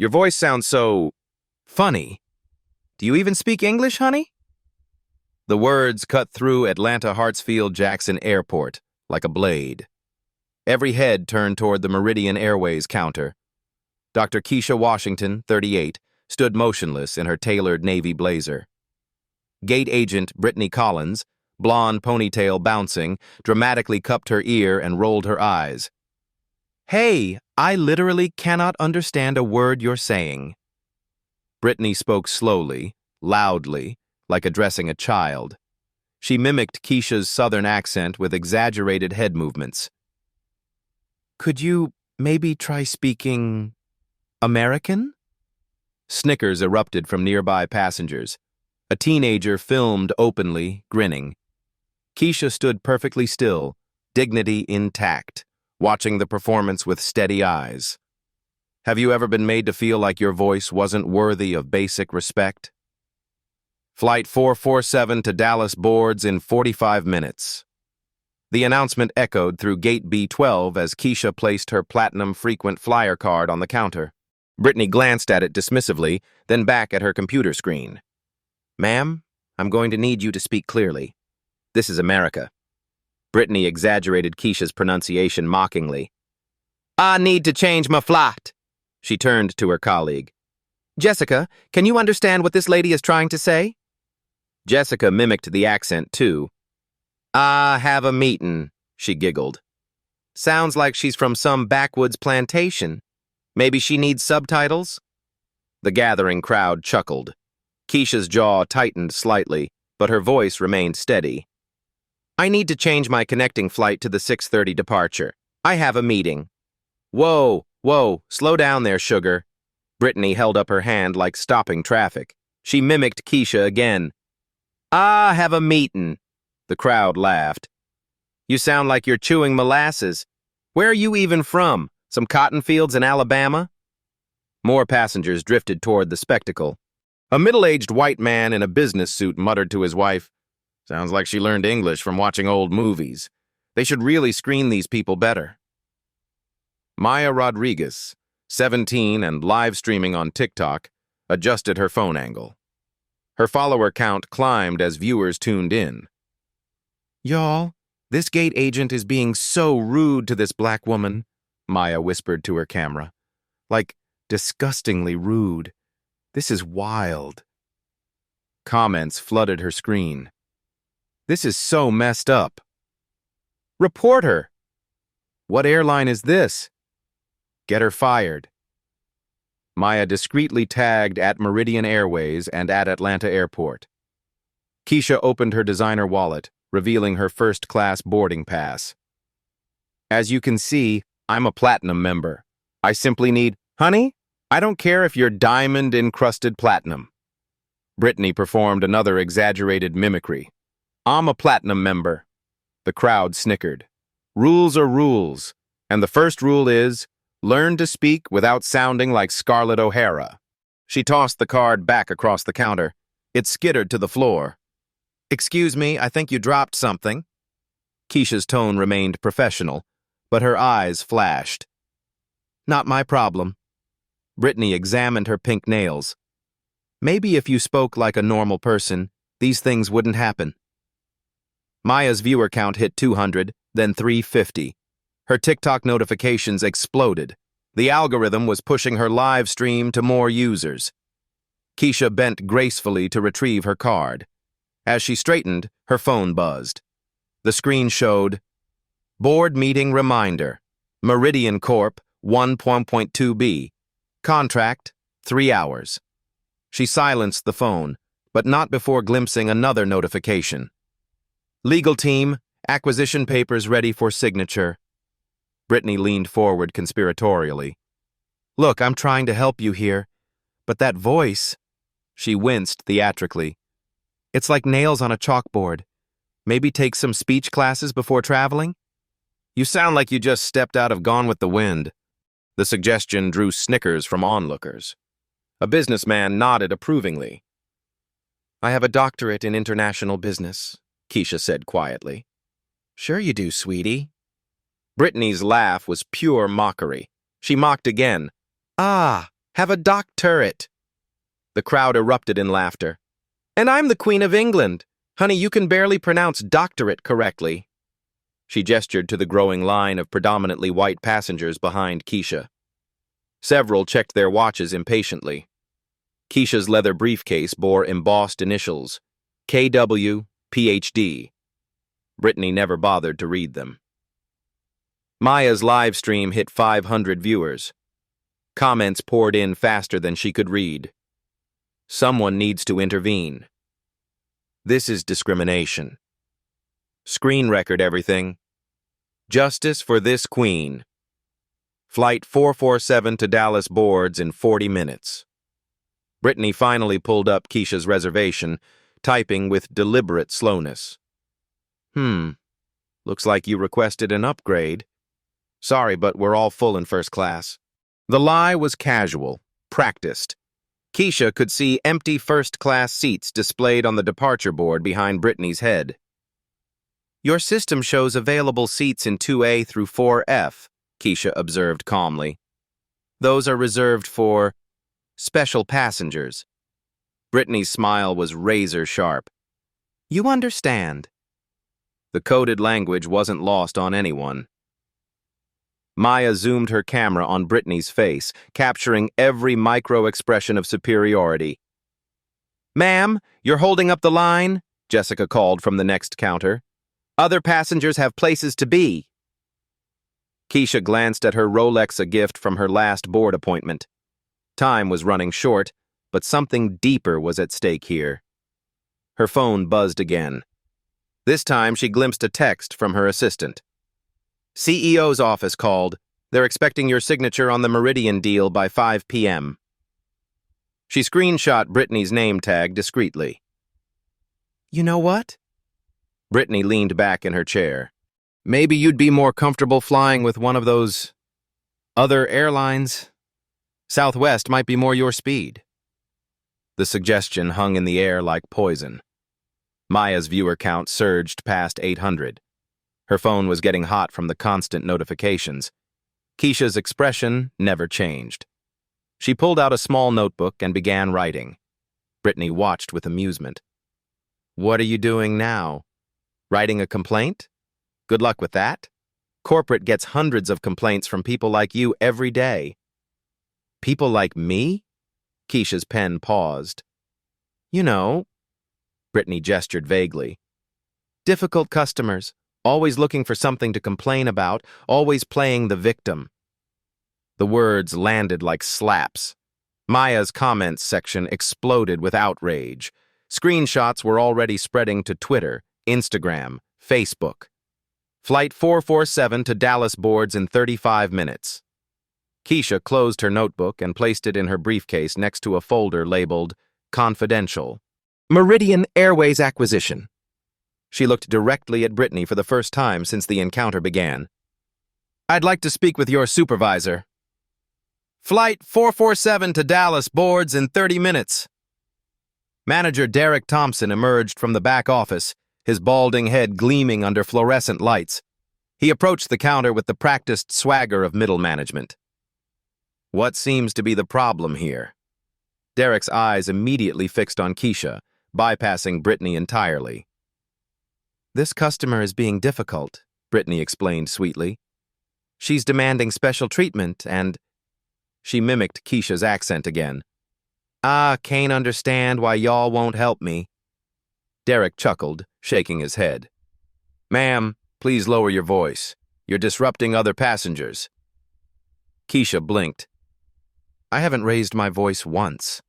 Your voice sounds so funny. Do you even speak English, honey? The words cut through Atlanta Hartsfield-Jackson Airport like a blade. Every head turned toward the Meridian Airways counter. Dr. Keisha Washington, 38, stood motionless in her tailored navy blazer. Gate agent Brittany Collins, blonde ponytail bouncing, dramatically cupped her ear and rolled her eyes. "Hey, I literally cannot understand a word you're saying." Brittany spoke slowly, loudly, like addressing a child. She mimicked Keisha's southern accent with exaggerated head movements. "Could you maybe try speaking American?" Snickers erupted from nearby passengers. A teenager filmed openly, grinning. Keisha stood perfectly still, dignity intact, watching the performance with steady eyes. Have you ever been made to feel like your voice wasn't worthy of basic respect? Flight 447 to Dallas boards in 45 minutes. The announcement echoed through Gate B12 as Keisha placed her platinum frequent flyer card on the counter. Brittany glanced at it dismissively, then back at her computer screen. "Ma'am, I'm going to need you to speak clearly. This is America." Brittany exaggerated Keisha's pronunciation mockingly. "I need to change my flight." She turned to her colleague. "Jessica, can you understand what this lady is trying to say?" Jessica mimicked the accent, too. "I have a meeting," she giggled. "Sounds like she's from some backwoods plantation. Maybe she needs subtitles?" The gathering crowd chuckled. Keisha's jaw tightened slightly, but her voice remained steady. "I need to change my connecting flight to the 6:30 departure. I have a meeting." "Whoa, slow down there, sugar." Brittany held up her hand like stopping traffic. She mimicked Keisha again. "I have a meeting." The crowd laughed. "You sound like you're chewing molasses. Where are you even from? Some cotton fields in Alabama?" More passengers drifted toward the spectacle. A middle-aged white man in a business suit muttered to his wife, "Sounds like she learned English from watching old movies. They should really screen these people better." Maya Rodriguez, 17 and live streaming on TikTok, adjusted her phone angle. Her follower count climbed as viewers tuned in. "Y'all, this gate agent is being so rude to this black woman," Maya whispered to her camera. "Like, disgustingly rude. This is wild." Comments flooded her screen. "This is so messed up." "Report her." "What airline is this?" "Get her fired." Maya discreetly tagged at Meridian Airways and at Atlanta Airport. Keisha opened her designer wallet, revealing her first-class boarding pass. "As you can see, I'm a platinum member. I simply need, honey, I don't care if you're diamond-encrusted platinum." Brittany performed another exaggerated mimicry. "I'm a platinum member." The crowd snickered. Rules are rules, and the first rule is, learn to speak without sounding like Scarlett O'Hara. She tossed the card back across the counter. It skittered to the floor. "Excuse me, I think you dropped something." Keisha's tone remained professional, but her eyes flashed. "Not my problem." Brittany examined her pink nails. "Maybe if you spoke like a normal person, these things wouldn't happen." Maya's viewer count hit 200, then 350. Her TikTok notifications exploded. The algorithm was pushing her live stream to more users. Keisha bent gracefully to retrieve her card. As she straightened, her phone buzzed. The screen showed, "Board meeting reminder. Meridian Corp. 1.2B. Contract, 3 hours." She silenced the phone, but not before glimpsing another notification. "Legal team, acquisition papers ready for signature." Brittany leaned forward conspiratorially. "Look, I'm trying to help you here, but that voice..." She winced theatrically. "It's like nails on a chalkboard. Maybe take some speech classes before traveling?" "You sound like you just stepped out of Gone with the Wind." The suggestion drew snickers from onlookers. A businessman nodded approvingly. "I have a doctorate in international business," Keisha said quietly. "Sure you do, sweetie." Brittany's laugh was pure mockery. She mocked again. "Ah, Have a doctorate. The crowd erupted in laughter. And I'm the Queen of England. Honey, you can barely pronounce doctorate correctly. She gestured to the growing line of predominantly white passengers behind Keisha. Several checked their watches impatiently. Keisha's leather briefcase bore embossed initials, KW, PhD. Brittany never bothered to read them. Maya's live stream hit 500 viewers. Comments poured in faster than she could read. Someone needs to intervene. This is discrimination. Screen record everything. Justice for this queen. Flight 447 to Dallas boards in 40 minutes. Brittany finally pulled up Keisha's reservation, typing with deliberate slowness. Looks like you requested an upgrade. Sorry, but we're all full in first class. The lie was casual, practiced. Keisha could see empty first-class seats displayed on the departure board behind Brittany's head. Your system shows available seats in 2A through 4F, Keisha observed calmly. Those are reserved for special passengers. Brittany's smile was razor-sharp. You understand. The coded language wasn't lost on anyone. Maya zoomed her camera on Brittany's face, capturing every micro-expression of superiority. Ma'am, you're holding up the line, Jessica called from the next counter. Other passengers have places to be. Keisha glanced at her Rolex, a gift from her last board appointment. Time was running short, but something deeper was at stake here. Her phone buzzed again. This time she glimpsed a text from her assistant. CEO's office called. They're expecting your signature on the Meridian deal by 5 p.m. She screenshot Brittany's name tag discreetly. You know what? Brittany leaned back in her chair. Maybe you'd be more comfortable flying with one of those other airlines. Southwest might be more your speed. The suggestion hung in the air like poison. Maya's viewer count surged past 800. Her phone was getting hot from the constant notifications. Keisha's expression never changed. She pulled out a small notebook and began writing. Brittany watched with amusement. What are you doing now? Writing a complaint? Good luck with that. Corporate gets hundreds of complaints from people like you every day. People like me? Keisha's pen paused. You know, Brittany gestured vaguely. Difficult customers, always looking for something to complain about, always playing the victim. The words landed like slaps. Maya's comments section exploded with outrage. Screenshots were already spreading to Twitter, Instagram, Facebook. Flight 447 to Dallas boards in 35 minutes. Keisha closed her notebook and placed it in her briefcase next to a folder labeled Confidential. Meridian Airways Acquisition. She looked directly at Brittany for the first time since the encounter began. I'd like to speak with your supervisor. Flight 447 to Dallas boards in 30 minutes. Manager Derek Thompson emerged from the back office, his balding head gleaming under fluorescent lights. He approached the counter with the practiced swagger of middle management. What seems to be the problem here? Derek's eyes immediately fixed on Keisha, bypassing Brittany entirely. This customer is being difficult, Brittany explained sweetly. She's demanding special treatment and... She mimicked Keisha's accent again. Can't understand why y'all won't help me. Derek chuckled, shaking his head. Ma'am, please lower your voice. You're disrupting other passengers. Keisha blinked. I haven't raised my voice once.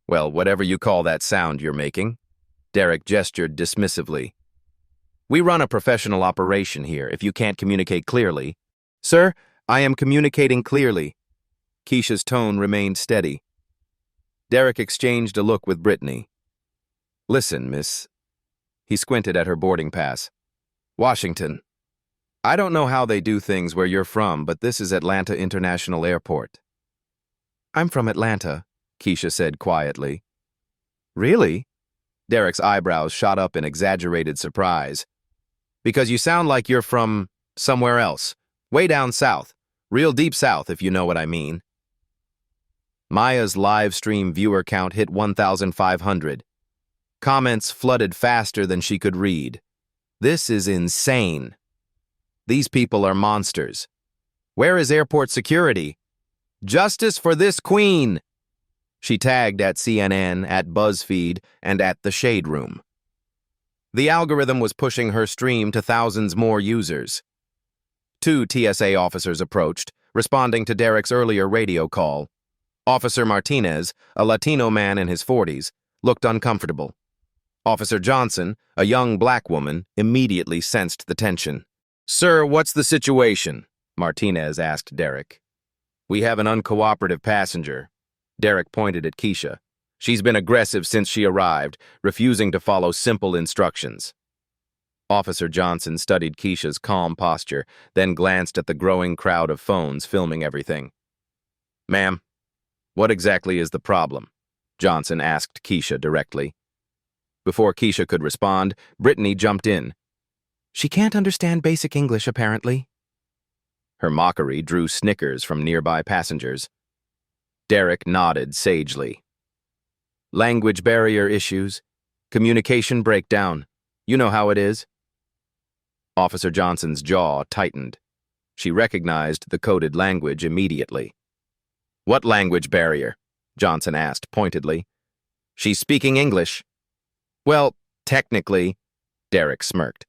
Well, whatever you call that sound you're making. Derek gestured dismissively. We run a professional operation here if you can't communicate clearly. Sir, I am communicating clearly. Keisha's tone remained steady. Derek exchanged a look with Brittany. Listen, miss. He squinted at her boarding pass. Washington. I don't know how they do things where you're from, but this is Atlanta International Airport. I'm from Atlanta, Keisha said quietly. Really? Derek's eyebrows shot up in exaggerated surprise. Because you sound like you're from somewhere else, way down south, real deep south if you know what I mean. Maya's live stream viewer count hit 1,500. Comments flooded faster than she could read. This is insane. These people are monsters. Where is airport security? Justice for this queen! She tagged at CNN, at BuzzFeed, and at the Shade Room. The algorithm was pushing her stream to thousands more users. 2 TSA officers approached, responding to Derek's earlier radio call. Officer Martinez, a Latino man in his 40s, looked uncomfortable. Officer Johnson, a young black woman, immediately sensed the tension. "Sir, what's the situation?" Martinez asked Derek. "We have an uncooperative passenger." Derek pointed at Keisha. "She's been aggressive since she arrived, refusing to follow simple instructions." Officer Johnson studied Keisha's calm posture, then glanced at the growing crowd of phones filming everything. "Ma'am, what exactly is the problem?" Johnson asked Keisha directly. Before Keisha could respond, Brittany jumped in. "She can't understand basic English, apparently." Her mockery drew snickers from nearby passengers. Derek nodded sagely. "Language barrier issues, communication breakdown. You know how it is." Officer Johnson's jaw tightened. She recognized the coded language immediately. "What language barrier?" Johnson asked pointedly. "She's speaking English." "Well, technically," Derek smirked.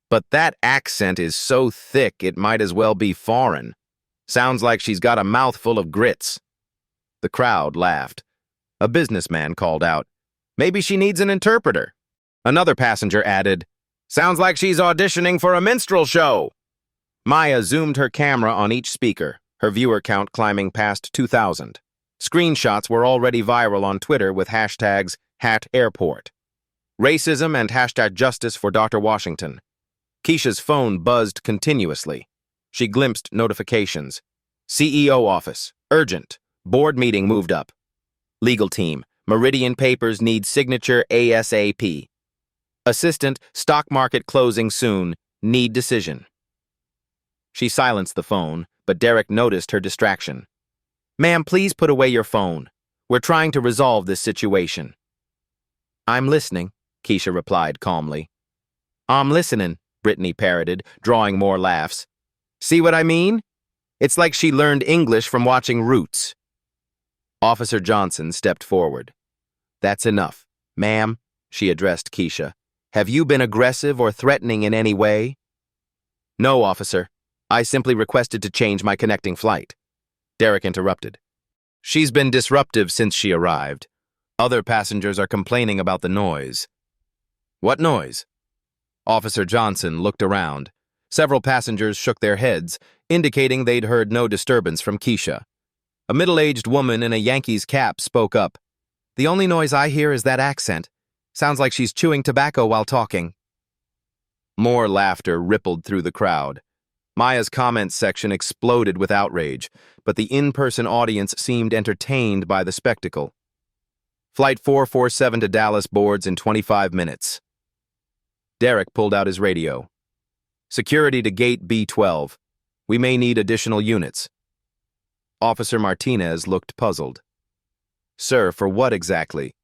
"But that accent is so thick it might as well be foreign. Sounds like she's got a mouthful of grits." The crowd laughed. A businessman called out, "Maybe she needs an interpreter." Another passenger added, "Sounds like she's auditioning for a minstrel show." Maya zoomed her camera on each speaker, her viewer count climbing past 2,000. Screenshots were already viral on Twitter with hashtags #HatAirport. Racism and #Justice for Dr. Washington. Keisha's phone buzzed continuously. She glimpsed notifications. CEO office, urgent. Board meeting moved up. Legal team, Meridian papers need signature ASAP. Assistant, stock market closing soon, need decision. She silenced the phone, but Derek noticed her distraction. "Ma'am, please put away your phone. We're trying to resolve this situation." "I'm listening," Keisha replied calmly. "I'm listening," Brittany parroted, drawing more laughs. "See what I mean? It's like she learned English from watching Roots." Officer Johnson stepped forward. "That's enough. Ma'am," she addressed Keisha. "Have you been aggressive or threatening in any way?" "No, officer. I simply requested to change my connecting flight." Derek interrupted. "She's been disruptive since she arrived. Other passengers are complaining about the noise." "What noise?" Officer Johnson looked around. Several passengers shook their heads, indicating they'd heard no disturbance from Keisha. A middle-aged woman in a Yankees cap spoke up. "The only noise I hear is that accent. Sounds like she's chewing tobacco while talking." More laughter rippled through the crowd. Maya's comments section exploded with outrage, but the in-person audience seemed entertained by the spectacle. Flight 447 to Dallas boards in 25 minutes. Derek pulled out his radio. "Security to gate B12. We may need additional units." Officer Martinez looked puzzled. "Sir, for what exactly?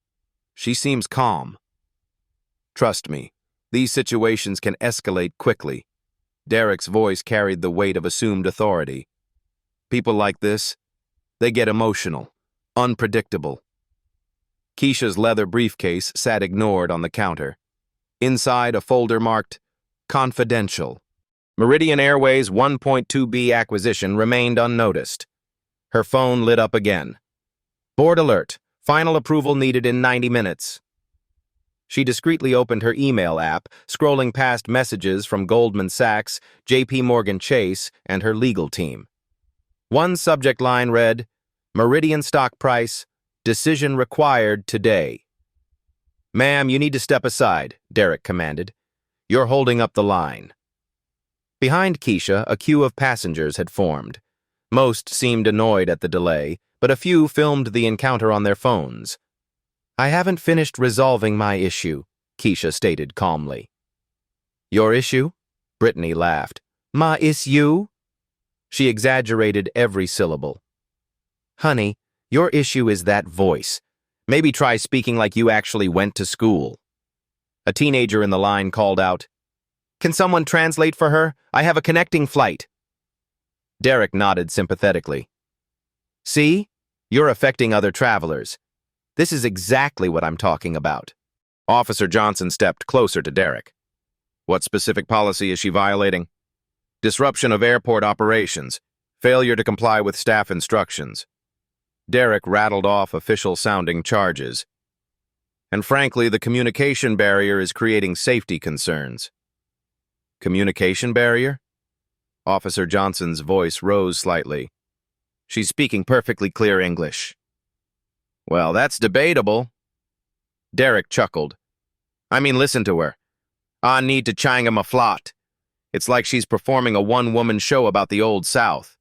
She seems calm." "Trust me, these situations can escalate quickly." Derek's voice carried the weight of assumed authority. "People like this, they get emotional, unpredictable." Keisha's leather briefcase sat ignored on the counter. Inside, a folder marked, "Confidential." Meridian Airways' 1.2B acquisition remained unnoticed. Her phone lit up again. "Board alert. Final approval needed in 90 minutes. She discreetly opened her email app, scrolling past messages from Goldman Sachs, JP Morgan Chase, and her legal team. One subject line read, "Meridian stock price, decision required today." "Ma'am, you need to step aside," Derek commanded. "You're holding up the line." Behind Keisha, a queue of passengers had formed. Most seemed annoyed at the delay, but a few filmed the encounter on their phones. "I haven't finished resolving my issue," Keisha stated calmly. "Your issue?" Brittany laughed. "My issue?" She exaggerated every syllable. "Honey, Your issue is that voice. Maybe try speaking like you actually went to school. A teenager in the line called out, "Can someone translate for her? I have a connecting flight." Derek nodded sympathetically. See? You're affecting other travelers. This is exactly what I'm talking about. Officer Johnson stepped closer to Derek. What specific policy is she violating? Disruption of airport operations. Failure to comply with staff instructions. Derek rattled off official-sounding charges. And frankly, the communication barrier is creating safety concerns. Communication barrier? Officer Johnson's voice rose slightly. She's speaking perfectly clear English. Well, that's debatable. Derek chuckled. I mean, listen to her. I need to chang 'em a flot. It's like she's performing a one-woman show about the Old South.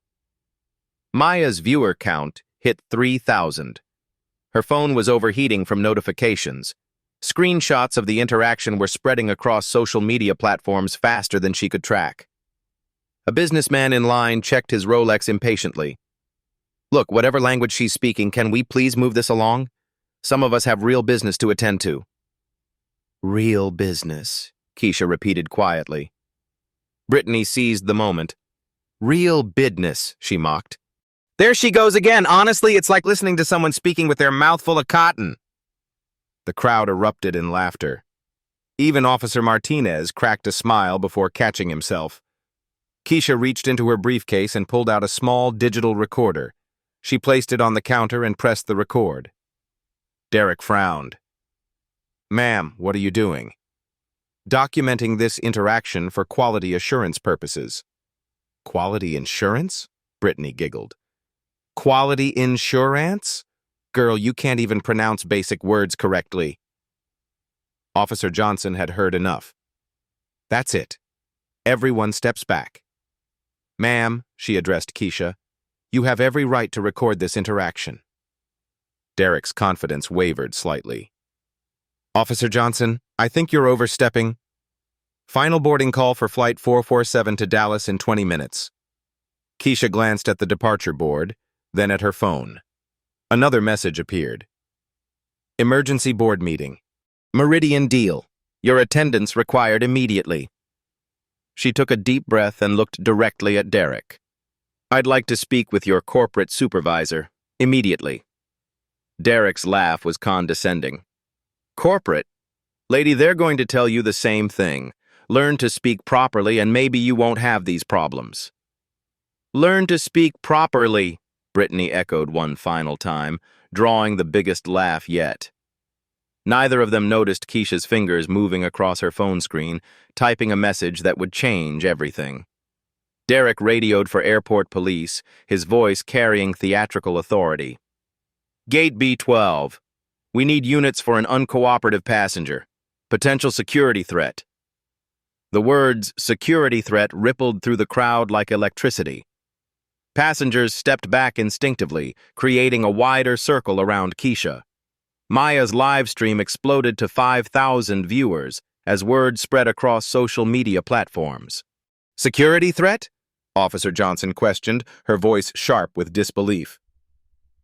Maya's viewer count hit 3,000. Her phone was overheating from notifications. Screenshots of the interaction were spreading across social media platforms faster than she could track. A businessman in line checked his Rolex impatiently. Look, whatever language she's speaking, can we please move this along? Some of us have real business to attend to. Real business, Keisha repeated quietly. Brittany seized the moment. Real business, she mocked. There she goes again. Honestly, it's like listening to someone speaking with their mouth full of cotton. The crowd erupted in laughter. Even Officer Martinez cracked a smile before catching himself. Keisha reached into her briefcase and pulled out a small digital recorder. She placed it on the counter and pressed the record. Derek frowned. Ma'am, what are you doing? Documenting this interaction for quality assurance purposes. Quality insurance? Brittany giggled. Quality insurance? Girl, you can't even pronounce basic words correctly. Officer Johnson had heard enough. That's it. Everyone steps back. Ma'am, she addressed Keisha, you have every right to record this interaction. Derek's confidence wavered slightly. Officer Johnson, I think you're overstepping. Final boarding call for Flight 447 to Dallas in 20 minutes. Keisha glanced at the departure board, then at her phone. Another message appeared. Emergency board meeting. Meridian deal. Your attendance required immediately. She took a deep breath and looked directly at Derek. I'd like to speak with your corporate supervisor, immediately. Derek's laugh was condescending. Corporate? Lady, they're going to tell you the same thing. Learn to speak properly and maybe you won't have these problems. Learn to speak properly, Brittany echoed one final time, drawing the biggest laugh yet. Neither of them noticed Keisha's fingers moving across her phone screen, typing a message that would change everything. Derek radioed for airport police, his voice carrying theatrical authority. Gate B12. We need units for an uncooperative passenger. Potential security threat. The words security threat rippled through the crowd like electricity. Passengers stepped back instinctively, creating a wider circle around Keisha. Maya's live stream exploded to 5,000 viewers as word spread across social media platforms. Security threat? Officer Johnson questioned, her voice sharp with disbelief.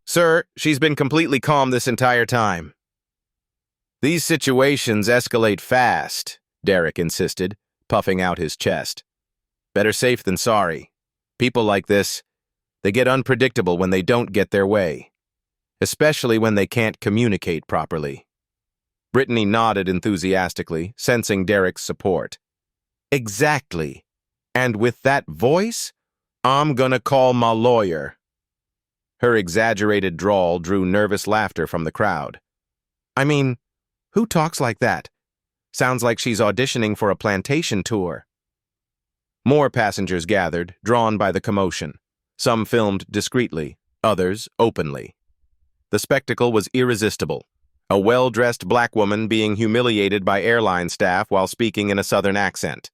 Sir, she's been completely calm this entire time. These situations escalate fast, Derek insisted, puffing out his chest. Better safe than sorry. People like this, they get unpredictable when they don't get their way, especially when they can't communicate properly. Brittany nodded enthusiastically, sensing Derek's support. Exactly. And with that voice, I'm gonna call my lawyer. Her exaggerated drawl drew nervous laughter from the crowd. I mean, who talks like that? Sounds like she's auditioning for a plantation tour. More passengers gathered, drawn by the commotion. Some filmed discreetly, others openly. The spectacle was irresistible. A well-dressed black woman being humiliated by airline staff while speaking in a southern accent.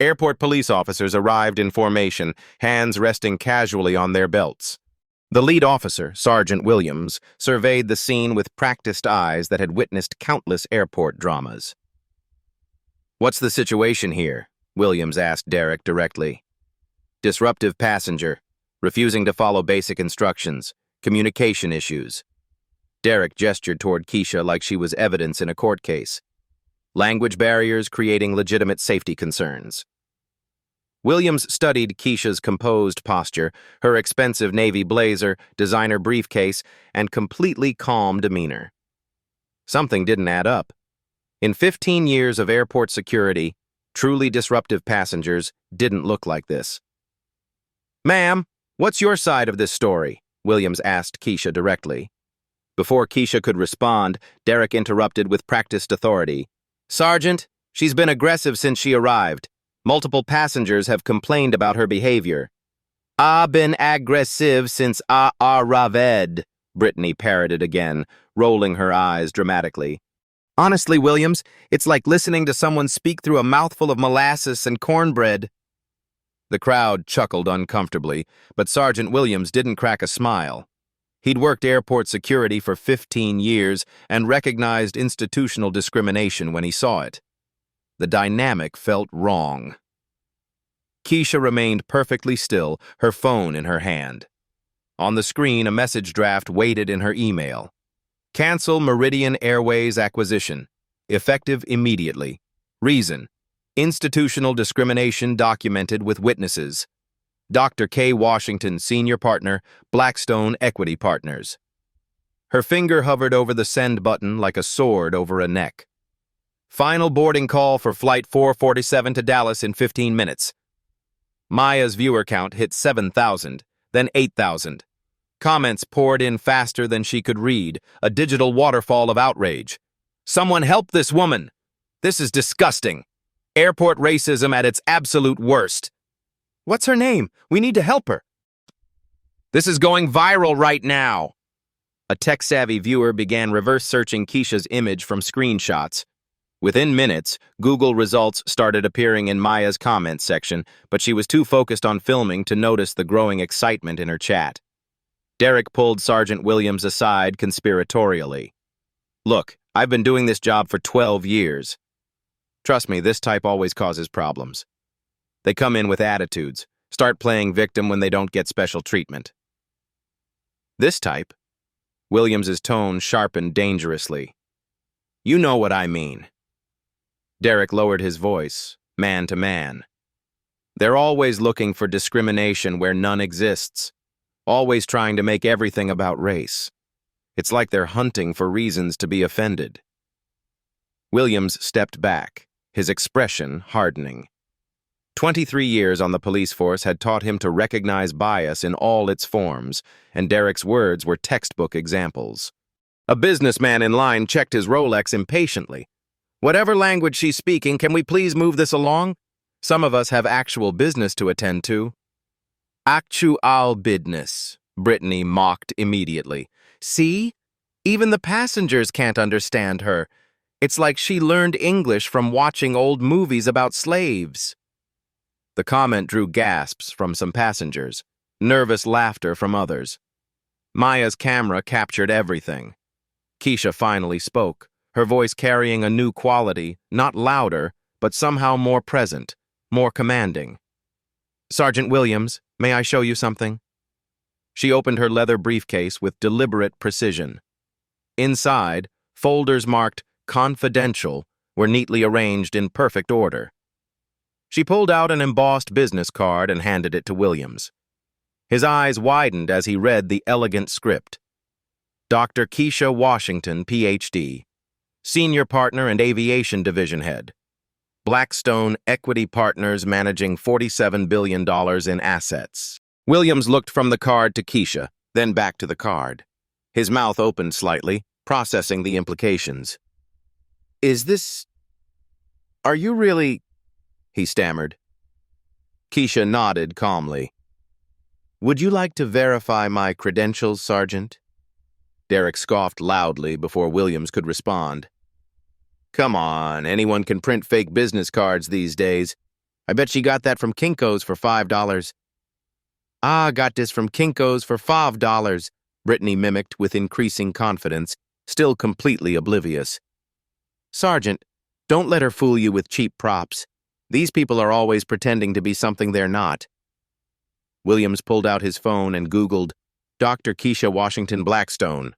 Airport police officers arrived in formation, hands resting casually on their belts. The lead officer, Sergeant Williams, surveyed the scene with practiced eyes that had witnessed countless airport dramas. What's the situation here? Williams asked Derek directly. Disruptive passenger, refusing to follow basic instructions, Communication issues. Derek gestured toward Keisha like she was evidence in a court case. Language barriers creating legitimate safety concerns. Williams studied Keisha's composed posture, her expensive navy blazer, designer briefcase, and completely calm demeanor. Something didn't add up. In 15 years of airport security, truly disruptive passengers didn't look like this. "Ma'am, what's your side of this story?" Williams asked Keisha directly. Before Keisha could respond, Derek interrupted with practiced authority. "Sergeant, she's been aggressive since she arrived. Multiple passengers have complained about her behavior." "Ah, been aggressive since rawest," Brittany parroted again, rolling her eyes dramatically. "Honestly, Williams, it's like listening to someone speak through a mouthful of molasses and cornbread." The crowd chuckled uncomfortably, but Sergeant Williams didn't crack a smile. He'd worked airport security for 15 years and recognized institutional discrimination when he saw it. The dynamic felt wrong. Keisha remained perfectly still, her phone in her hand. On the screen, a message draft waited in her email. "Cancel Meridian Airways acquisition. Effective immediately. Reason: institutional discrimination documented with witnesses. Dr. K. Washington, Senior Partner, Blackstone Equity Partners." Her finger hovered over the send button like a sword over a neck. "Final boarding call for Flight 447 to Dallas in 15 minutes. Maya's viewer count hit 7,000, then 8,000. Comments poured in faster than she could read, a digital waterfall of outrage. "Someone help this woman! This is disgusting! Airport racism at its absolute worst! What's her name? We need to help her! This is going viral right now!" A tech-savvy viewer began reverse-searching Keisha's image from screenshots. Within minutes, Google results started appearing in Maya's comments section, but she was too focused on filming to notice the growing excitement in her chat. Derek pulled Sergeant Williams aside conspiratorially. "Look, I've been doing this job for 12 years. Trust me, this type always causes problems. They come in with attitudes, start playing victim when they don't get special treatment." "This type?" Williams's tone sharpened dangerously. "You know what I mean." Derek lowered his voice, man to man. "They're always looking for discrimination where none exists, always trying to make everything about race. It's like they're hunting for reasons to be offended." Williams stepped back, his expression hardening. 23 years on the police force had taught him to recognize bias in all its forms, and Derek's words were textbook examples. A businessman in line checked his Rolex impatiently. "Whatever language she's speaking, can we please move this along? Some of us have actual business to attend to." "Actual business," Brittany mocked immediately. "See? Even the passengers can't understand her. It's like she learned English from watching old movies about slaves." The comment drew gasps from some passengers, nervous laughter from others. Maya's camera captured everything. Keisha finally spoke, her voice carrying a new quality, not louder, but somehow more present, more commanding. "Sergeant Williams, may I show you something?" She opened her leather briefcase with deliberate precision. Inside, folders marked "Confidential" were neatly arranged in perfect order. She pulled out an embossed business card and handed it to Williams. His eyes widened as he read the elegant script. "Dr. Keisha Washington, Ph.D., Senior Partner and Aviation Division Head. Blackstone Equity Partners managing $47 billion in assets." Williams looked from the card to Keisha, then back to the card. His mouth opened slightly, processing the implications. Are you really—" he stammered. Keisha nodded calmly. "Would you like to verify my credentials, Sergeant?" Derek scoffed loudly before Williams could respond. "Come on, anyone can print fake business cards these days. I bet she got that from Kinko's for $5. "Ah, got this from Kinko's for $5, Brittany mimicked with increasing confidence, still completely oblivious. "Sergeant, don't let her fool you with cheap props. These people are always pretending to be something they're not." Williams pulled out his phone and Googled Dr. Keisha Washington Blackstone.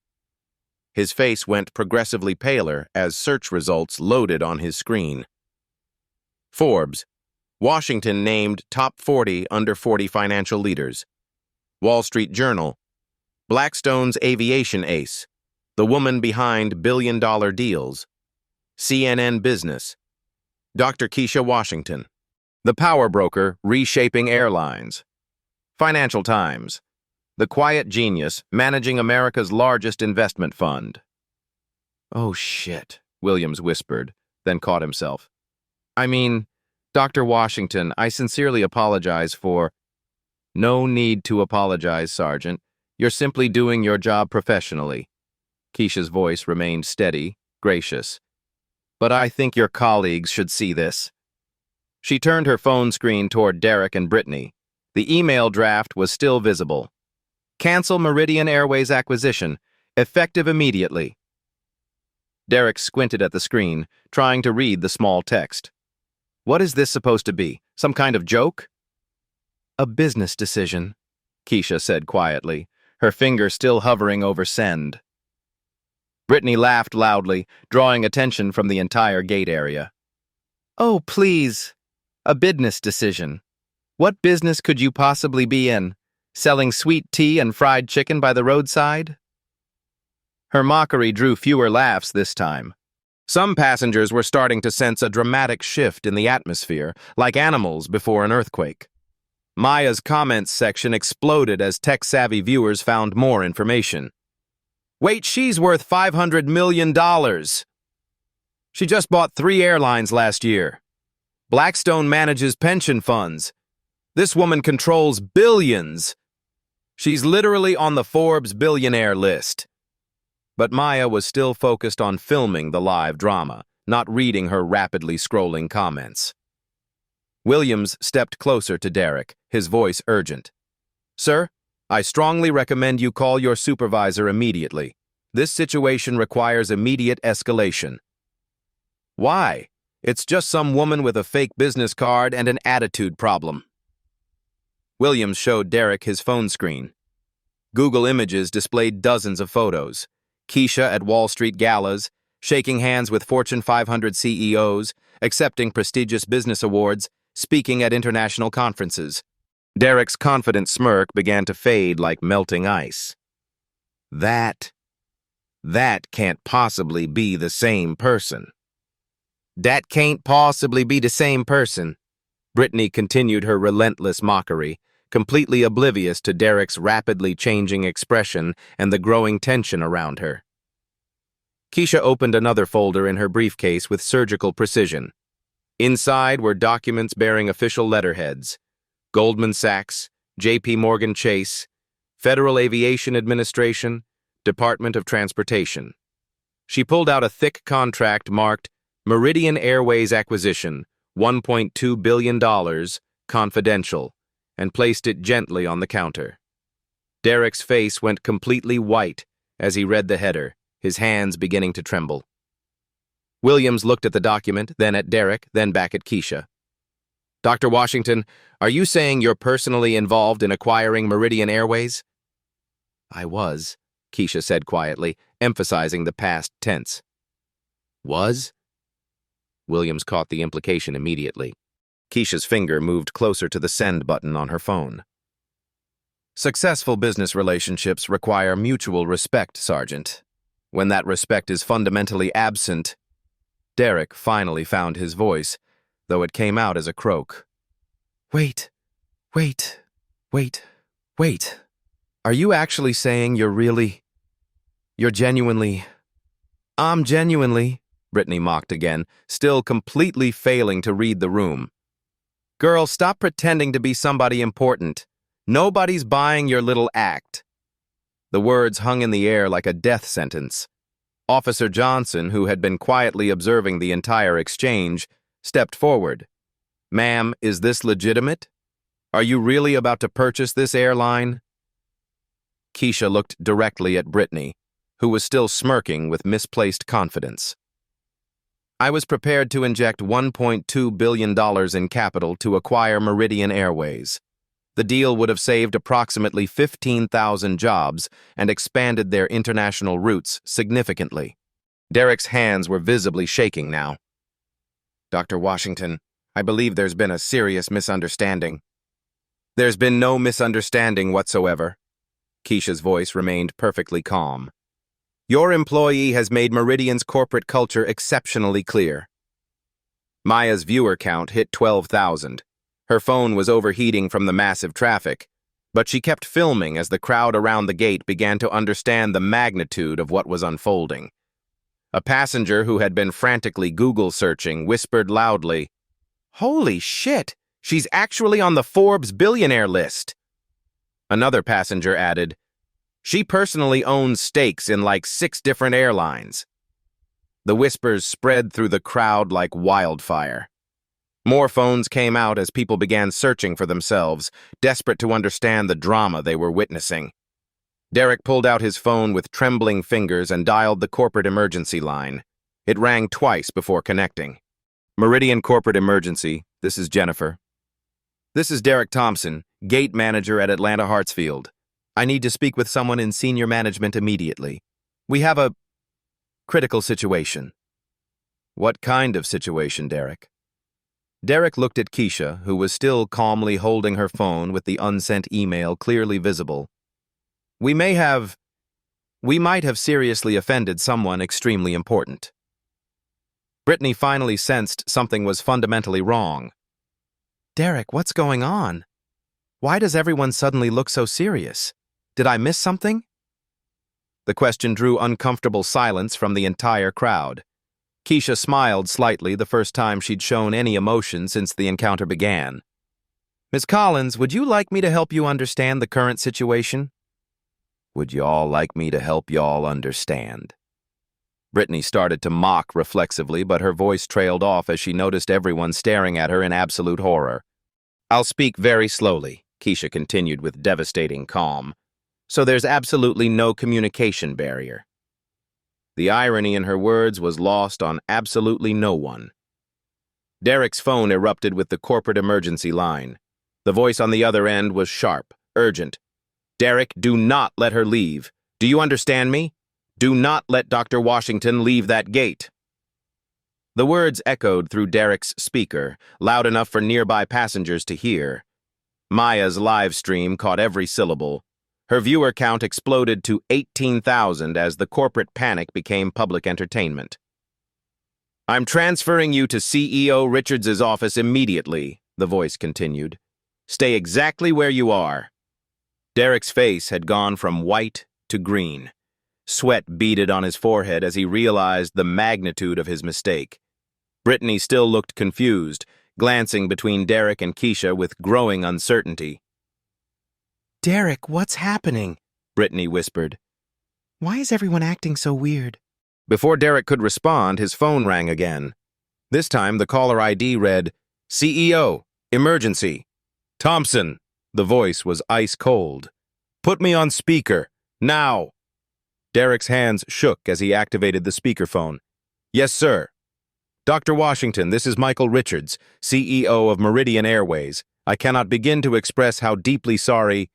His face went progressively paler as search results loaded on his screen. Forbes. Washington named top 40 under 40 financial leaders. Wall Street Journal. Blackstone's aviation ace. The woman behind billion-dollar deals. CNN Business. Dr. Keisha Washington. The power broker reshaping airlines. Financial Times. The quiet genius managing America's largest investment fund. "Oh, shit," Williams whispered, then caught himself. "I mean, Dr. Washington, I sincerely apologize for—" "No need to apologize, Sergeant. You're simply doing your job professionally." Keisha's voice remained steady, gracious. "But I think your colleagues should see this." She turned her phone screen toward Derek and Brittany. The email draft was still visible. "Cancel Meridian Airways acquisition, effective immediately." Derek squinted at the screen, trying to read the small text. "What is this supposed to be? Some kind of joke?" "A business decision," Keisha said quietly, her finger still hovering over send. Brittany laughed loudly, drawing attention from the entire gate area. "Oh, please. A business decision. What business could you possibly be in? Selling sweet tea and fried chicken by the roadside?" Her mockery drew fewer laughs this time. Some passengers were starting to sense a dramatic shift in the atmosphere, like animals before an earthquake. Maya's comments section exploded as tech-savvy viewers found more information. "Wait, she's worth $500 million. She just bought 3 airlines last year. Blackstone manages pension funds. This woman controls billions. She's literally on the Forbes billionaire list." But Maya was still focused on filming the live drama, not reading her rapidly scrolling comments. Williams stepped closer to Derek, his voice urgent. "Sir, I strongly recommend you call your supervisor immediately. This situation requires immediate escalation." "Why? It's just some woman with a fake business card and an attitude problem." Williams showed Derek his phone screen. Google Images displayed dozens of photos. Keisha at Wall Street galas, shaking hands with Fortune 500 CEOs, accepting prestigious business awards, speaking at international conferences. Derek's confident smirk began to fade like melting ice. That can't possibly be the same person." "That can't possibly be the same person." Brittany continued her relentless mockery, completely oblivious to Derek's rapidly changing expression and the growing tension around her. Keisha opened another folder in her briefcase with surgical precision. Inside were documents bearing official letterheads: Goldman Sachs, J.P. Morgan Chase, Federal Aviation Administration, Department of Transportation. She pulled out a thick contract marked Meridian Airways Acquisition, $1.2 billion, confidential, and placed it gently on the counter. Derek's face went completely white as he read the header, his hands beginning to tremble. Williams looked at the document, then at Derek, then back at Keisha. "Dr. Washington, are you saying you're personally involved in acquiring Meridian Airways?" "I was," Keisha said quietly, emphasizing the past tense. "Was?" Williams caught the implication immediately. Keisha's finger moved closer to the send button on her phone. "Successful business relationships require mutual respect, Sergeant. When that respect is fundamentally absent..." Derek finally found his voice, though it came out as a croak. Wait. Are you actually saying you're genuinely..." "I'm genuinely," Brittany mocked again, still completely failing to read the room. "Girl, stop pretending to be somebody important. Nobody's buying your little act." The words hung in the air like a death sentence. Officer Johnson, who had been quietly observing the entire exchange, stepped forward. "Ma'am, is this legitimate? Are you really about to purchase this airline?" Keisha looked directly at Brittany, who was still smirking with misplaced confidence. "I was prepared to inject $1.2 billion in capital to acquire Meridian Airways. The deal would have saved approximately 15,000 jobs and expanded their international routes significantly. Derek's hands were visibly shaking now. Dr. Washington, I believe there's been a serious misunderstanding. There's been no misunderstanding whatsoever. Keisha's voice remained perfectly calm. Your employee has made Meridian's corporate culture exceptionally clear. Maya's viewer count hit 12,000. Her phone was overheating from the massive traffic, but she kept filming as the crowd around the gate began to understand the magnitude of what was unfolding. A passenger who had been frantically Google searching whispered loudly, "Holy shit! She's actually on the Forbes billionaire list." Another passenger added, "She personally owns stakes in like 6 different airlines." The whispers spread through the crowd like wildfire. More phones came out as people began searching for themselves, desperate to understand the drama they were witnessing. Derek pulled out his phone with trembling fingers and dialed the corporate emergency line. It rang twice before connecting. Meridian Corporate Emergency, this is Jennifer. This is Derek Thompson, gate manager at Atlanta Hartsfield. I need to speak with someone in senior management immediately. We have a critical situation. What kind of situation, Derek? Derek looked at Keisha, who was still calmly holding her phone with the unsent email clearly visible. We might have seriously offended someone extremely important. Brittany finally sensed something was fundamentally wrong. Derek, what's going on? Why does everyone suddenly look so serious? Did I miss something? The question drew uncomfortable silence from the entire crowd. Keisha smiled slightly the first time she'd shown any emotion since the encounter began. Ms. Collins, would you like me to help you understand the current situation? Would y'all like me to help y'all understand? Brittany started to mock reflexively, but her voice trailed off as she noticed everyone staring at her in absolute horror. I'll speak very slowly, Keisha continued with devastating calm. So there's absolutely no communication barrier. The irony in her words was lost on absolutely no one. Derek's phone erupted with the corporate emergency line. The voice on the other end was sharp, urgent. Derek, do not let her leave. Do you understand me? Do not let Dr. Washington leave that gate. The words echoed through Derek's speaker, loud enough for nearby passengers to hear. Maya's live stream caught every syllable. Her viewer count exploded to 18,000 as the corporate panic became public entertainment. I'm transferring you to CEO Richards' office immediately, the voice continued. Stay exactly where you are. Derek's face had gone from white to green. Sweat beaded on his forehead as he realized the magnitude of his mistake. Brittany still looked confused, glancing between Derek and Keisha with growing uncertainty. Derek, what's happening? Brittany whispered. Why is everyone acting so weird? Before Derek could respond, his phone rang again. This time, the caller ID read, CEO, emergency. Thompson. The voice was ice cold. Put me on speaker, now. Derek's hands shook as he activated the speakerphone. Yes, sir. Dr. Washington, this is Michael Richards, CEO of Meridian Airways. I cannot begin to express how deeply sorry...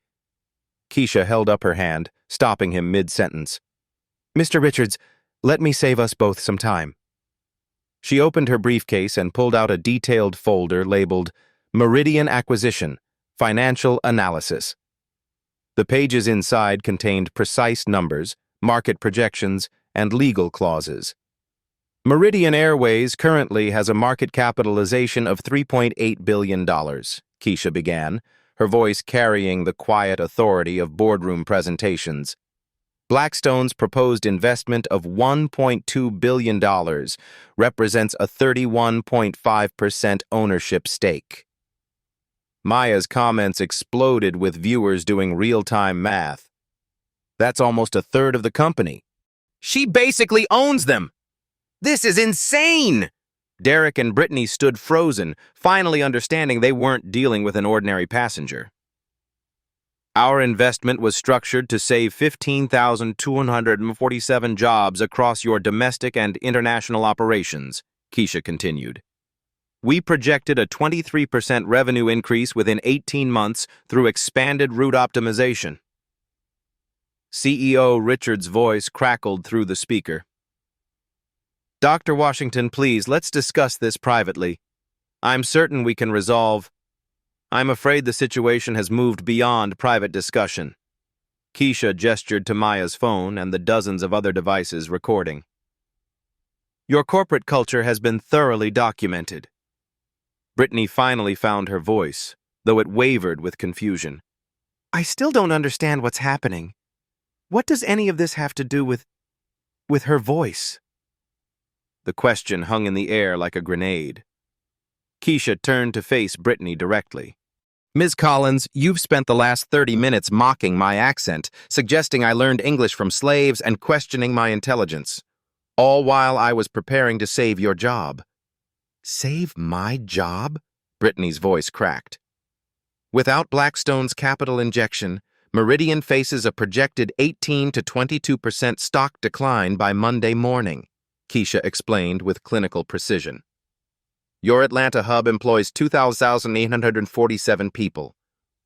Keisha held up her hand, stopping him mid-sentence. Mr. Richards, let me save us both some time. She opened her briefcase and pulled out a detailed folder labeled Meridian Acquisition, Financial Analysis. The pages inside contained precise numbers, market projections, and legal clauses. Meridian Airways currently has a market capitalization of $3.8 billion, Keisha began, her voice carrying the quiet authority of boardroom presentations. Blackstone's proposed investment of $1.2 billion represents a 31.5% ownership stake. Maya's comments exploded with viewers doing real-time math. That's almost a third of the company. She basically owns them! This is insane! Derek and Brittany stood frozen, finally understanding they weren't dealing with an ordinary passenger. Our investment was structured to save 15,247 jobs across your domestic and international operations, Keisha continued. We projected a 23% revenue increase within 18 months through expanded route optimization. CEO Richard's voice crackled through the speaker. Dr. Washington, please, let's discuss this privately. I'm certain we can resolve. I'm afraid the situation has moved beyond private discussion. Keisha gestured to Maya's phone and the dozens of other devices recording. Your corporate culture has been thoroughly documented. Brittany finally found her voice, though it wavered with confusion. I still don't understand what's happening. What does any of this have to do with her voice? The question hung in the air like a grenade. Keisha turned to face Brittany directly. Ms. Collins, you've spent the last 30 minutes mocking my accent, suggesting I learned English from slaves and questioning my intelligence, all while I was preparing to save your job. Save my job? Brittany's voice cracked. Without Blackstone's capital injection, Meridian faces a projected 18 to 22% stock decline by Monday morning, Keisha explained with clinical precision. Your Atlanta hub employs 2,847 people.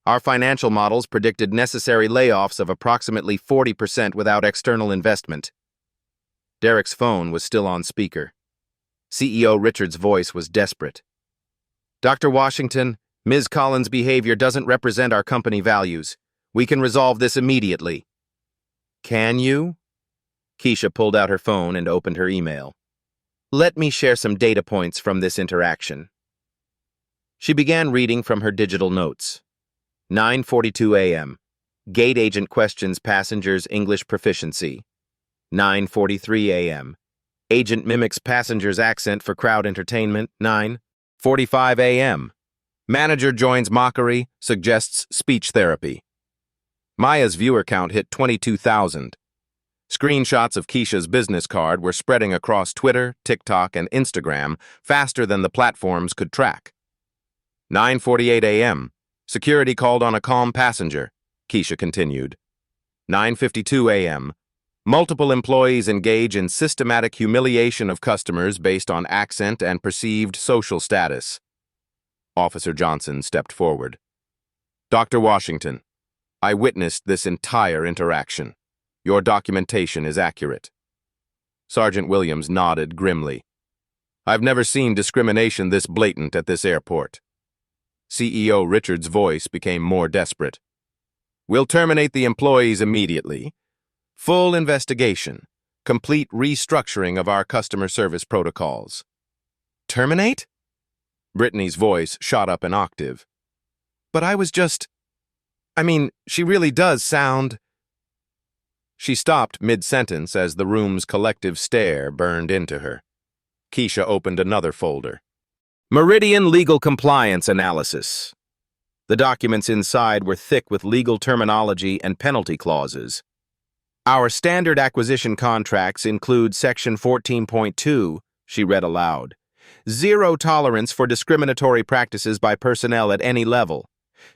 Our financial models predicted necessary layoffs of approximately 40% without external investment. Derek's phone was still on speaker. CEO Richard's voice was desperate. Dr. Washington, Ms. Collins' behavior doesn't represent our company values. We can resolve this immediately. Can you? Keisha pulled out her phone and opened her email. Let me share some data points from this interaction. She began reading from her digital notes. 9:42 a.m. Gate agent questions passengers' English proficiency. 9:43 a.m. Agent mimics passenger's accent for crowd entertainment. 9:45 a.m. Manager joins mockery, suggests speech therapy. Maya's viewer count hit 22,000. Screenshots of Keisha's business card were spreading across Twitter, TikTok, and Instagram faster than the platforms could track. 9:48 a.m. Security called on a calm passenger, Keisha continued. 9:52 a.m. Multiple employees engage in systematic humiliation of customers based on accent and perceived social status. Officer Johnson stepped forward. Dr. Washington, I witnessed this entire interaction. Your documentation is accurate. Sergeant Williams nodded grimly. I've never seen discrimination this blatant at this airport. CEO Richard's voice became more desperate. We'll terminate the employees immediately. Full investigation. Complete restructuring of our customer service protocols. Terminate? Brittany's voice shot up an octave. But I was just... she really does sound... She stopped mid-sentence as the room's collective stare burned into her. Keisha opened another folder. Meridian Legal Compliance Analysis. The documents inside were thick with legal terminology and penalty clauses. Our standard acquisition contracts include Section 14.2, she read aloud. Zero tolerance for discriminatory practices by personnel at any level.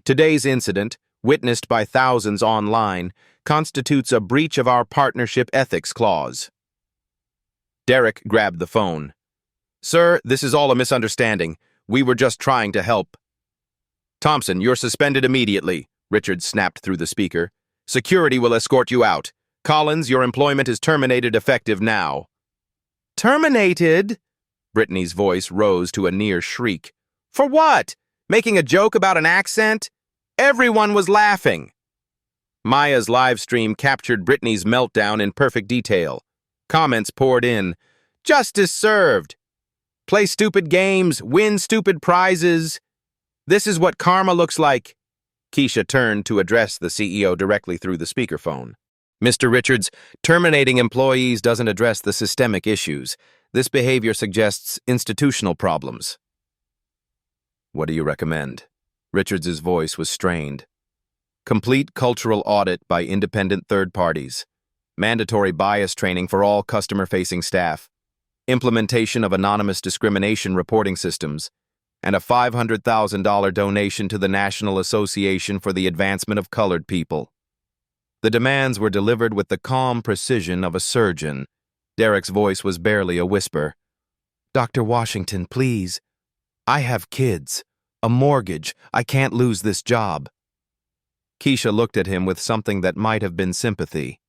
Today's incident, witnessed by thousands online, constitutes a breach of our partnership ethics clause. Derek grabbed the phone. Sir, this is all a misunderstanding. We were just trying to help. Thompson, you're suspended immediately, Richard snapped through the speaker. Security will escort you out. Collins, your employment is terminated effective now. Terminated? Brittany's voice rose to a near shriek. For what? Making a joke about an accent? Everyone was laughing. Maya's live stream captured Brittany's meltdown in perfect detail. Comments poured in. Justice served. Play stupid games, win stupid prizes. This is what karma looks like. Keisha turned to address the CEO directly through the speakerphone. Mr. Richards, terminating employees doesn't address the systemic issues. This behavior suggests institutional problems. What do you recommend? Richards' voice was strained. Complete cultural audit by independent third parties. Mandatory bias training for all customer-facing staff. Implementation of anonymous discrimination reporting systems. And a $500,000 donation to the National Association for the Advancement of Colored People. The demands were delivered with the calm precision of a surgeon. Derek's voice was barely a whisper. Dr. Washington, please. I have kids, a mortgage. I can't lose this job. Keisha looked at him with something that might have been sympathy.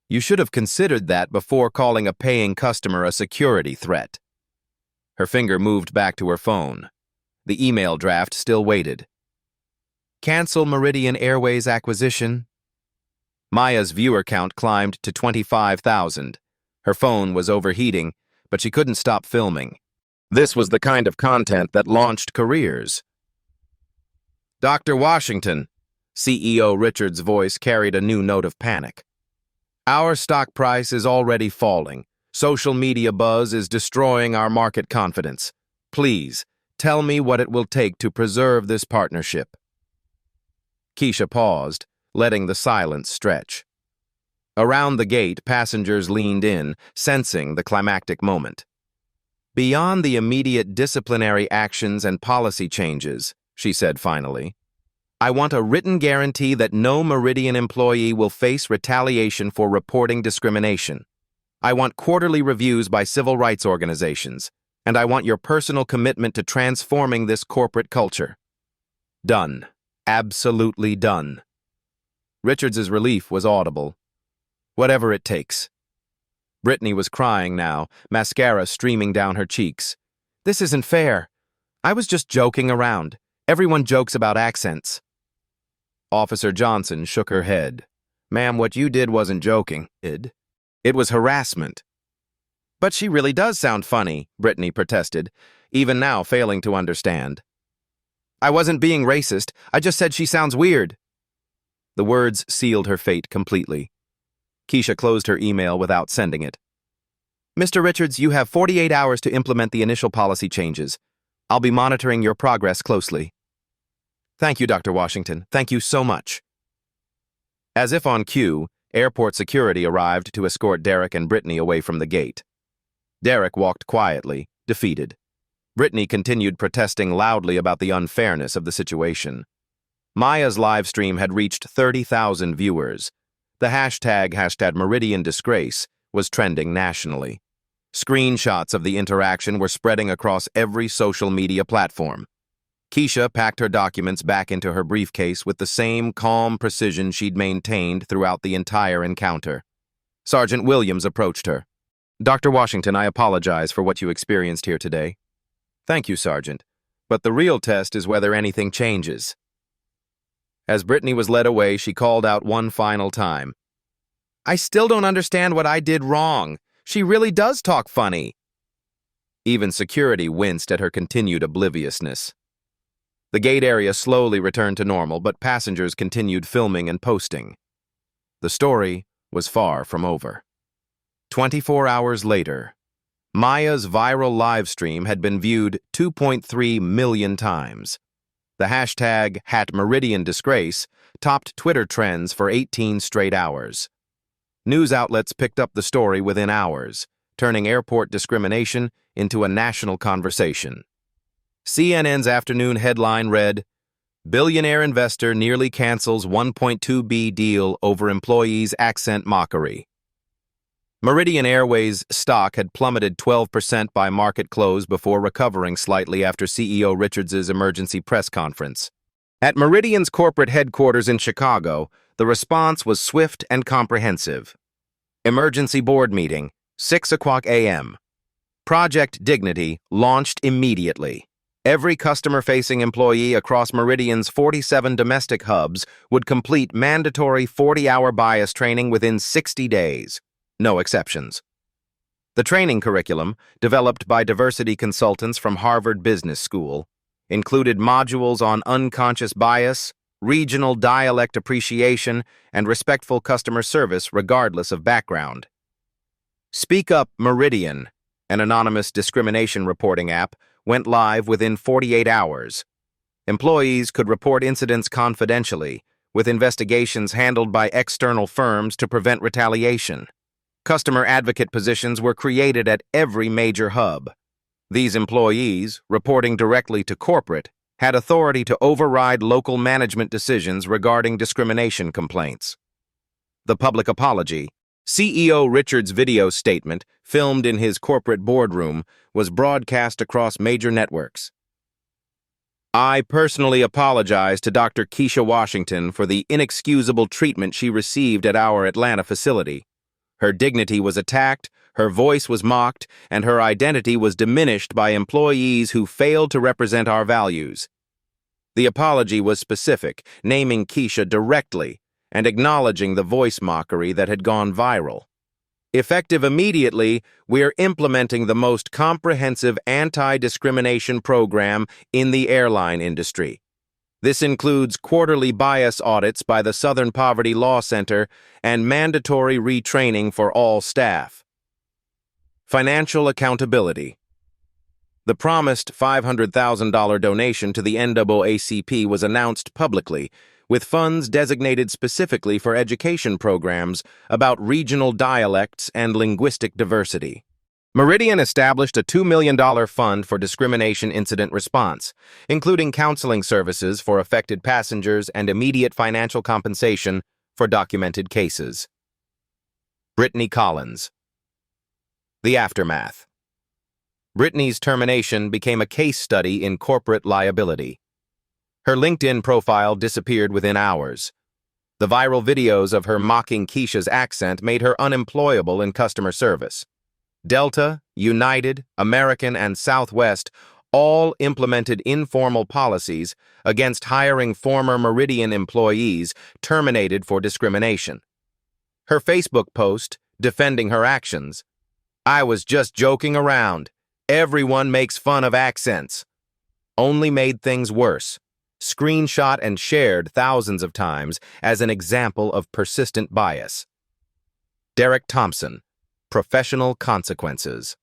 You should have considered that before calling a paying customer a security threat. Her finger moved back to her phone. The email draft still waited. Cancel Meridian Airways acquisition. Maya's viewer count climbed to 25,000. Her phone was overheating, but she couldn't stop filming. This was the kind of content that launched careers. Dr. Washington, CEO Richard's voice carried a new note of panic. Our stock price is already falling. Social media buzz is destroying our market confidence. Please, tell me what it will take to preserve this partnership. Keisha paused, letting the silence stretch. Around the gate, passengers leaned in, sensing the climactic moment. Beyond the immediate disciplinary actions and policy changes, she said finally, I want a written guarantee that no Meridian employee will face retaliation for reporting discrimination. I want quarterly reviews by civil rights organizations, and I want your personal commitment to transforming this corporate culture. Done. Absolutely done. Richards's relief was audible. Whatever it takes. Brittany was crying now, mascara streaming down her cheeks. This isn't fair. I was just joking around. Everyone jokes about accents. Officer Johnson shook her head. Ma'am, what you did wasn't joking. It was harassment. But she really does sound funny, Brittany protested, even now failing to understand. I wasn't being racist. I just said she sounds weird. The words sealed her fate completely. Keisha closed her email without sending it. Mr. Richards, you have 48 hours to implement the initial policy changes. I'll be monitoring your progress closely. Thank you, Dr. Washington. Thank you so much. As if on cue, airport security arrived to escort Derek and Brittany away from the gate. Derek walked quietly, defeated. Brittany continued protesting loudly about the unfairness of the situation. Maya's live stream had reached 30,000 viewers. The hashtag Meridian Disgrace was trending nationally. Screenshots of the interaction were spreading across every social media platform. Keisha packed her documents back into her briefcase with the same calm precision she'd maintained throughout the entire encounter. Sergeant Williams approached her. Dr. Washington, I apologize for what you experienced here today. Thank you, Sergeant. But the real test is whether anything changes. As Brittany was led away, she called out one final time. I still don't understand what I did wrong. She really does talk funny. Even security winced at her continued obliviousness. The gate area slowly returned to normal, but passengers continued filming and posting. The story was far from over. 24 hours later, Maya's viral live stream had been viewed 2.3 million times. The hashtag #MeridianDisgrace topped Twitter trends for 18 straight hours. News outlets picked up the story within hours, turning airport discrimination into a national conversation. CNN's afternoon headline read, Billionaire investor nearly cancels $1.2 billion deal over employees' accent mockery. Meridian Airways stock had plummeted 12% by market close before recovering slightly after CEO Richards's emergency press conference. At Meridian's corporate headquarters in Chicago, the response was swift and comprehensive. Emergency board meeting, 6:00 a.m. Project Dignity launched immediately. Every customer-facing employee across Meridian's 47 domestic hubs would complete mandatory 40-hour bias training within 60 days. No exceptions. The training curriculum, developed by diversity consultants from Harvard Business School, included modules on unconscious bias, regional dialect appreciation, and respectful customer service regardless of background. Speak Up Meridian, an anonymous discrimination reporting app, went live within 48 hours. Employees could report incidents confidentially, with investigations handled by external firms to prevent retaliation. Customer advocate positions were created at every major hub. These employees, reporting directly to corporate, had authority to override local management decisions regarding discrimination complaints. The public apology, CEO Richards' video statement, filmed in his corporate boardroom, was broadcast across major networks. I personally apologize to Dr. Keisha Washington for the inexcusable treatment she received at our Atlanta facility. Her dignity was attacked, her voice was mocked, and her identity was diminished by employees who failed to represent our values. The apology was specific, naming Keisha directly and acknowledging the voice mockery that had gone viral. Effective immediately, we're implementing the most comprehensive anti-discrimination program in the airline industry. This includes quarterly bias audits by the Southern Poverty Law Center and mandatory retraining for all staff. Financial accountability. The promised $500,000 donation to the NAACP was announced publicly, with funds designated specifically for education programs about regional dialects and linguistic diversity. Meridian established a $2 million fund for discrimination incident response, including counseling services for affected passengers and immediate financial compensation for documented cases. Brittany Collins. The aftermath. Brittany's termination became a case study in corporate liability. Her LinkedIn profile disappeared within hours. The viral videos of her mocking Keisha's accent made her unemployable in customer service. Delta, United, American, and Southwest all implemented informal policies against hiring former Meridian employees terminated for discrimination. Her Facebook post, defending her actions, "I was just joking around. Everyone makes fun of accents," only made things worse. Screenshot and shared thousands of times as an example of persistent bias. Derek Thompson. Professional consequences.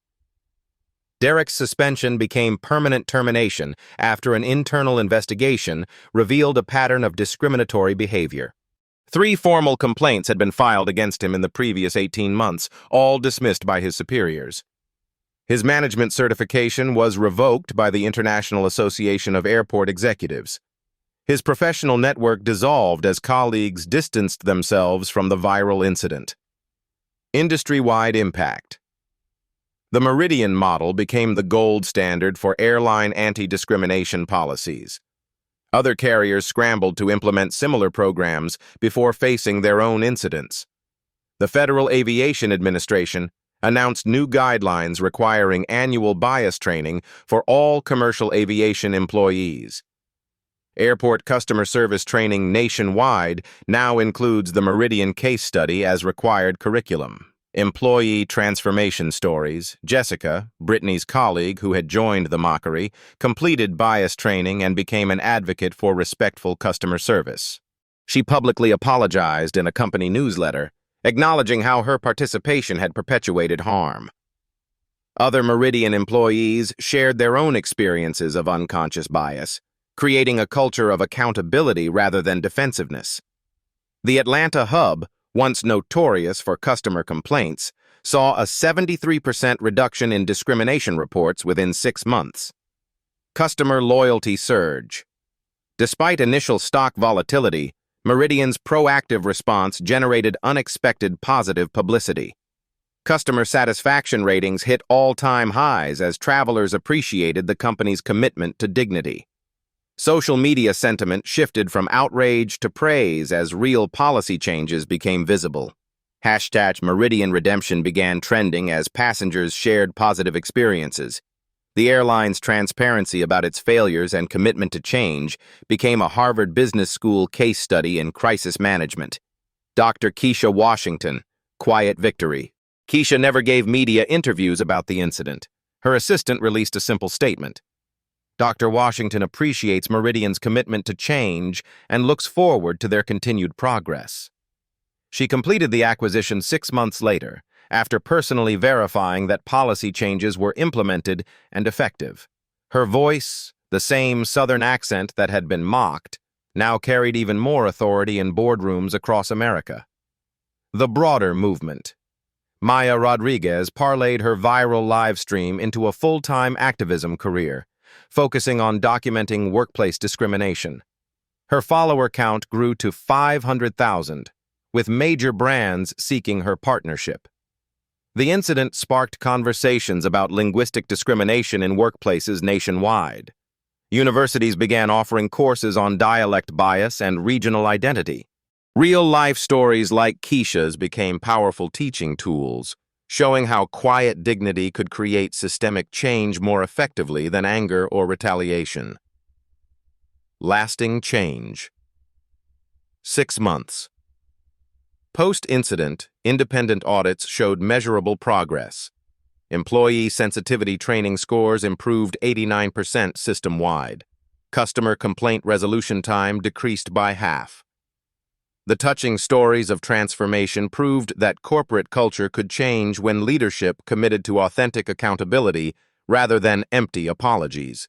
Derek's suspension became permanent termination after an internal investigation revealed a pattern of discriminatory behavior. 3 formal complaints had been filed against him in the previous 18 months, all dismissed by his superiors. His management certification was revoked by the International Association of Airport Executives. His professional network dissolved as colleagues distanced themselves from the viral incident. Industry-wide impact. The Meridian model became the gold standard for airline anti-discrimination policies. Other carriers scrambled to implement similar programs before facing their own incidents. The Federal Aviation Administration announced new guidelines requiring annual bias training for all commercial aviation employees. Airport customer service training nationwide now includes the Meridian case study as required curriculum. Employee transformation stories. Jessica, Brittany's colleague who had joined the mockery, completed bias training and became an advocate for respectful customer service. She publicly apologized in a company newsletter, acknowledging how her participation had perpetuated harm. Other Meridian employees shared their own experiences of unconscious bias, creating a culture of accountability rather than defensiveness. The Atlanta hub, once notorious for customer complaints, saw a 73% reduction in discrimination reports within 6 months. Customer loyalty surge. Despite initial stock volatility, Meridian's proactive response generated unexpected positive publicity. Customer satisfaction ratings hit all-time highs as travelers appreciated the company's commitment to dignity. Social media sentiment shifted from outrage to praise as real policy changes became visible. Hashtag Meridian Redemption began trending as passengers shared positive experiences. The airline's transparency about its failures and commitment to change became a Harvard Business School case study in crisis management. Dr. Keisha Washington, quiet victory. Keisha never gave media interviews about the incident. Her assistant released a simple statement. Dr. Washington appreciates Meridian's commitment to change and looks forward to their continued progress. She completed the acquisition 6 months later, after personally verifying that policy changes were implemented and effective. Her voice, the same Southern accent that had been mocked, now carried even more authority in boardrooms across America. The broader movement. Maya Rodriguez parlayed her viral live stream into a full-time activism career, focusing on documenting workplace discrimination. Her follower count grew to 500,000, with major brands seeking her partnership. The incident sparked conversations about linguistic discrimination in workplaces nationwide. Universities began offering courses on dialect bias and regional identity. Real-life stories like Keisha's became powerful teaching tools, showing how quiet dignity could create systemic change more effectively than anger or retaliation. Lasting change. 6 months. Post-incident, independent audits showed measurable progress. Employee sensitivity training scores improved 89% system-wide. Customer complaint resolution time decreased by half. The touching stories of transformation proved that corporate culture could change when leadership committed to authentic accountability rather than empty apologies.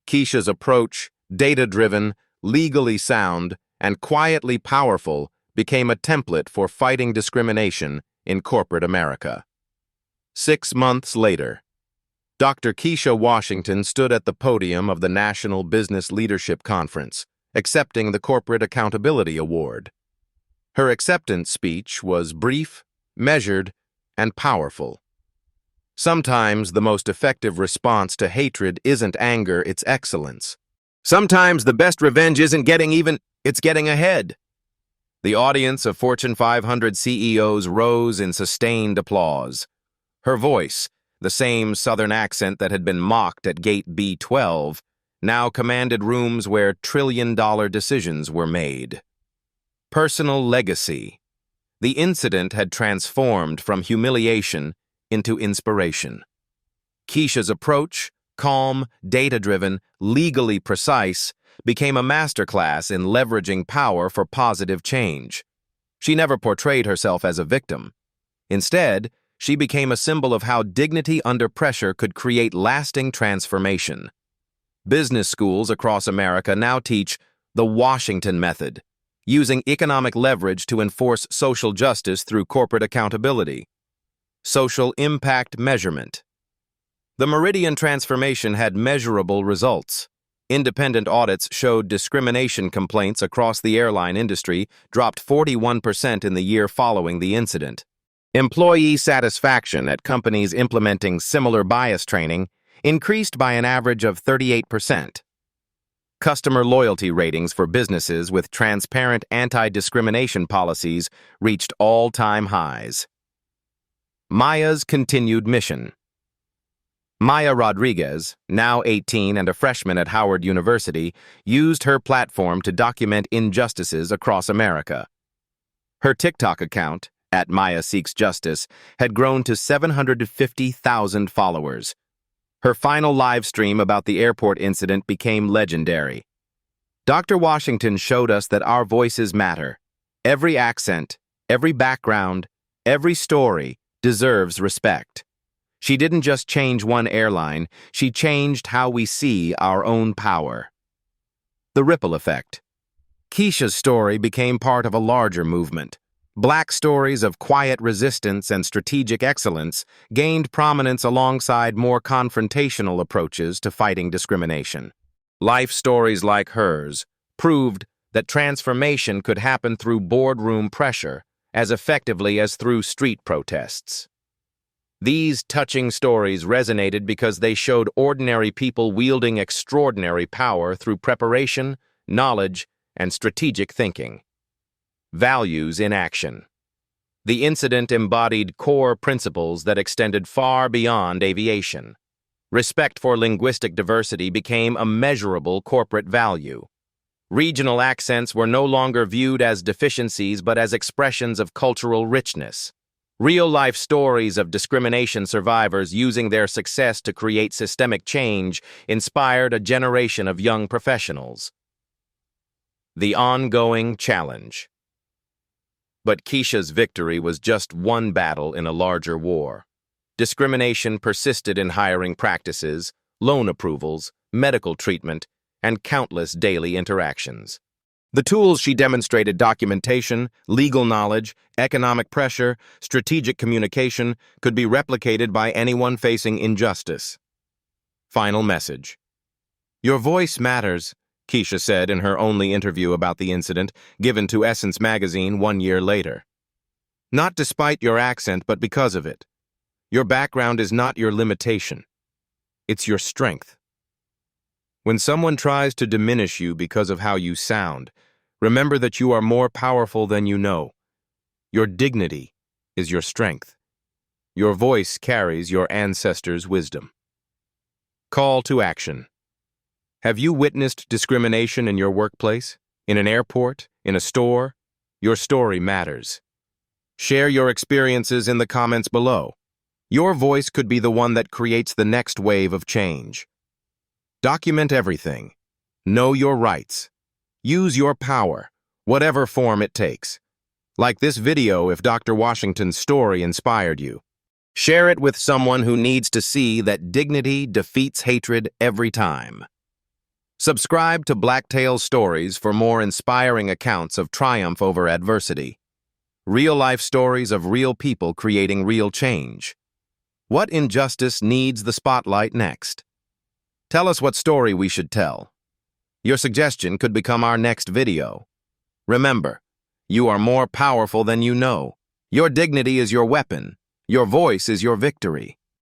Keisha's approach, data-driven, legally sound, and quietly powerful, became a template for fighting discrimination in corporate America. 6 months later, Dr. Keisha Washington stood at the podium of the National Business Leadership Conference, accepting the Corporate Accountability Award. Her acceptance speech was brief, measured, and powerful. Sometimes the most effective response to hatred isn't anger, it's excellence. Sometimes the best revenge isn't getting even, it's getting ahead. The audience of Fortune 500 CEOs rose in sustained applause. Her voice, the same Southern accent that had been mocked at Gate B12, now commanded rooms where trillion-dollar decisions were made. Personal legacy. The incident had transformed from humiliation into inspiration. Keisha's approach, calm, data-driven, legally precise, became a masterclass in leveraging power for positive change. She never portrayed herself as a victim. Instead, she became a symbol of how dignity under pressure could create lasting transformation. Business schools across America now teach the Washington method, using economic leverage to enforce social justice through corporate accountability. Social impact measurement. The Meridian transformation had measurable results. Independent audits showed discrimination complaints across the airline industry dropped 41% in the year following the incident. Employee satisfaction at companies implementing similar bias training increased by an average of 38%. Customer loyalty ratings for businesses with transparent anti-discrimination policies reached all-time highs. Maya's continued mission. Maya Rodriguez, now 18 and a freshman at Howard University, used her platform to document injustices across America. Her TikTok account, @MayaSeeksJustice, had grown to 750,000 followers. Her final live stream about the airport incident became legendary. Dr. Washington showed us that our voices matter. Every accent, every background, every story deserves respect. She didn't just change one airline, she changed how we see our own power. The ripple effect. Keisha's story became part of a larger movement. Black stories of quiet resistance and strategic excellence gained prominence alongside more confrontational approaches to fighting discrimination. Life stories like hers proved that transformation could happen through boardroom pressure as effectively as through street protests. These touching stories resonated because they showed ordinary people wielding extraordinary power through preparation, knowledge, and strategic thinking. Values in action. The incident embodied core principles that extended far beyond aviation. Respect for linguistic diversity became a measurable corporate value. Regional accents were no longer viewed as deficiencies but as expressions of cultural richness. Real-life stories of discrimination survivors using their success to create systemic change inspired a generation of young professionals. The ongoing challenge. But Keisha's victory was just one battle in a larger war. Discrimination persisted in hiring practices, loan approvals, medical treatment, and countless daily interactions. The tools she demonstrated, documentation, legal knowledge, economic pressure, strategic communication, could be replicated by anyone facing injustice. Final message. Your voice matters, Keisha said in her only interview about the incident, given to Essence magazine 1 year later. Not despite your accent, but because of it. Your background is not your limitation. It's your strength. When someone tries to diminish you because of how you sound, remember that you are more powerful than you know. Your dignity is your strength. Your voice carries your ancestors' wisdom. Call to action. Have you witnessed discrimination in your workplace? In an airport? In a store? Your story matters. Share your experiences in the comments below. Your voice could be the one that creates the next wave of change. Document everything. Know your rights. Use your power, whatever form it takes. Like this video if Dr. Washington's story inspired you. Share it with someone who needs to see that dignity defeats hatred every time. Subscribe to Blacktail Stories for more inspiring accounts of triumph over adversity. Real-life stories of real people creating real change. What injustice needs the spotlight next? Tell us what story we should tell. Your suggestion could become our next video. Remember, you are more powerful than you know. Your dignity is your weapon. Your voice is your victory.